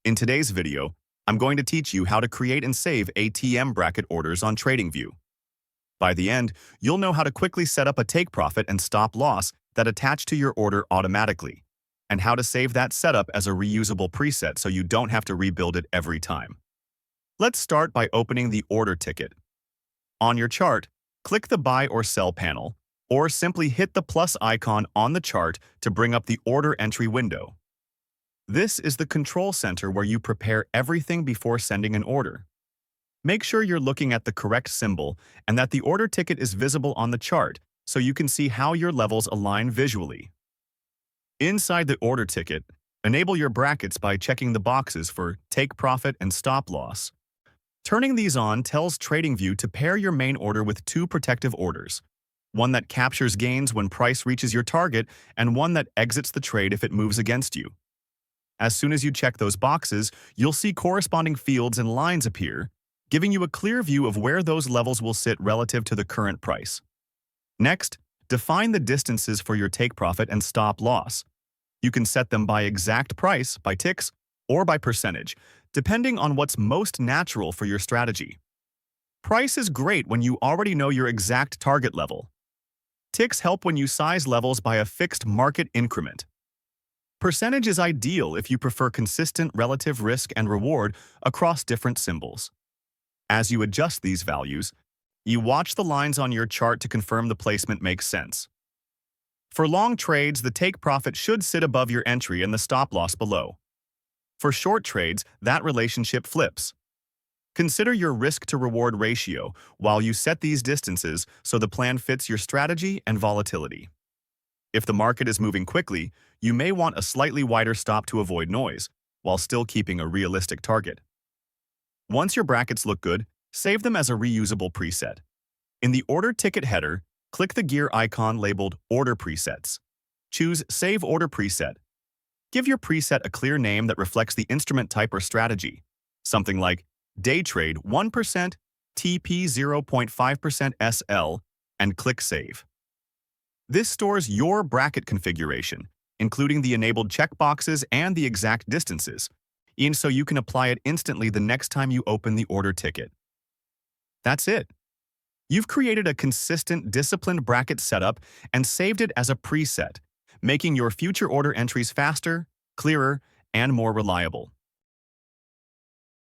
In today's video, I'm going to teach you how to create and save ATM bracket orders on TradingView. By the end, you'll know how to quickly set up a take profit and stop loss that attach to your order automatically, and how to save that setup as a reusable preset so you don't have to rebuild it every time. Let's start by opening the order ticket. On your chart, click the Buy or Sell panel, or simply hit the plus icon on the chart to bring up the order entry window. This is the control center where you prepare everything before sending an order. Make sure you're looking at the correct symbol and that the order ticket is visible on the chart so you can see how your levels align visually. Inside the order ticket, enable your brackets by checking the boxes for Take Profit and Stop Loss. Turning these on tells TradingView to pair your main order with two protective orders, one that captures gains when price reaches your target and one that exits the trade if it moves against you. As soon as you check those boxes, you'll see corresponding fields and lines appear, giving you a clear view of where those levels will sit relative to the current price. Next, define the distances for your take profit and stop loss. You can set them by exact price, by ticks, or by percentage, depending on what's most natural for your strategy. Price is great when you already know your exact target level. Ticks help when you size levels by a fixed market increment. Percentage is ideal if you prefer consistent relative risk and reward across different symbols. As you adjust these values, you watch the lines on your chart to confirm the placement makes sense. For long trades, the take profit should sit above your entry and the stop loss below. For short trades, that relationship flips. Consider your risk-to-reward ratio while you set these distances so the plan fits your strategy and volatility. If the market is moving quickly, you may want a slightly wider stop to avoid noise, while still keeping a realistic target. Once your brackets look good, save them as a reusable preset. In the order ticket header, click the gear icon labeled Order Presets. Choose Save Order Preset. Give your preset a clear name that reflects the instrument type or strategy, something like Day Trade 1%, TP 0.5% SL, and click Save. This stores your bracket configuration, including the enabled checkboxes and the exact distances, so you can apply it instantly the next time you open the order ticket. That's it. You've created a consistent, disciplined bracket setup and saved it as a preset, making your future order entries faster, clearer, and more reliable.